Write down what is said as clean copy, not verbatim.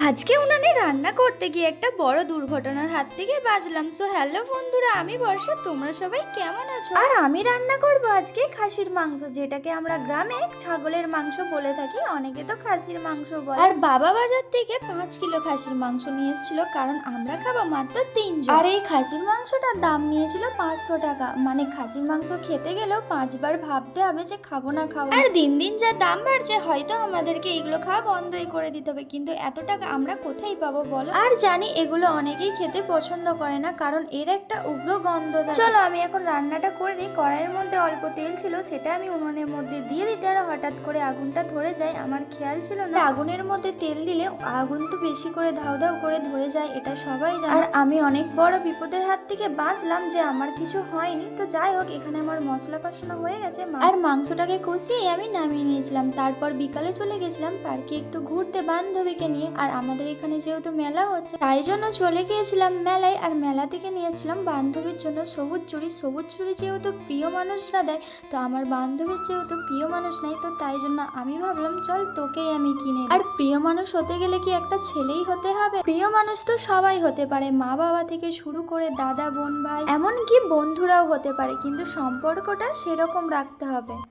আজকে উনানে রান্না করতে গিয়ে একটা বড় দুর্ঘটনার হাত থেকে বাঁচলাম। সো হ্যালো বন্ধুরা, আমি বর্ষা, তোমরা সবাই কেমন আছো? আর আমি রান্না করব আজকে খাসির মাংস, যেটাকে আমরা গ্রামে ছাগলের মাংস বলে থাকি, অনেকে তো খাসির মাংস বলে। আর বাবা বাজার থেকে 5 কিলো খাসির মাংস নিয়ে এসেছিল, কারণ আমরা খাবো মাত্র 3 জন। আর এই খাসির মাংসটার দাম নিয়েছিল 500 টাকা। মানে খাসির মাংস খেতে গেলেও 5 বার ভাবতে হবে যে খাবো না খাবো। আর দিন দিন যা দাম বাড়ছে, হয়তো আমাদেরকে এগুলো খাওয়া বন্ধই করে দিতে হবে, কিন্তু এত টাকা আমরা কোথায় পাবো বলো? আর জানি এগুলো অনেকেই খেতে পছন্দ করে না, কারণ এর একটা উগ্র গন্ধ থাকে। চলো আমি এখন রান্নাটা করে নিই। কড়াইয়ের মধ্যে অল্প তেল ছিল, সেটা আমি উনুনের মধ্যে দিয়ে দিতে, আর হঠাৎ করে আগুনটা ধরে যায়। আমার খেয়াল ছিল না আগুনের মধ্যে তেল দিলে আগুন তো বেশি করে ধাউ ধাউ করে ধরে যায়, এটা সবাই জানে। আর আমি অনেক বড় বিপদের হাত থেকে বাঁচলাম যে আমার কিছু হয়নি। তো যাই হোক, এখানে আমার মশলা কষানো হয়ে গেছে, আর মাংসটাকে কষিয়ে আমি নামিয়ে নিয়েছিলাম। তারপর বিকালে চলে গেছিলাম পার্কে একটু ঘুরতে বান্ধবীকে নিয়ে। আর আমাদের এখানে যেহেতু মেলা হচ্ছে, তাই জন্য চলে গিয়েছিলাম মেলায়। আর মেলা থেকে নিয়েছিলাম বান্ধবীর জন্য সবুজ চুড়ি। সবুজ চুড়ি যেহেতু প্রিয় মানুষরা দেয়, তো আমার বান্ধবীর যেহেতু প্রিয় মানুষ নাই, তো তাই জন্য আমি ভাবলাম চল তোকেই আমি কিনে দিই। আর প্রিয় মানুষ হতে গেলে কি একটা ছেলেই হতে হবে? প্রিয় মানুষ তো সবাই হতে পারে, মা বাবা থেকে শুরু করে দাদা বোন ভাই, এমনকি বন্ধুরাও হতে পারে, কিন্তু সম্পর্কটা সেরকম রাখতে হবে।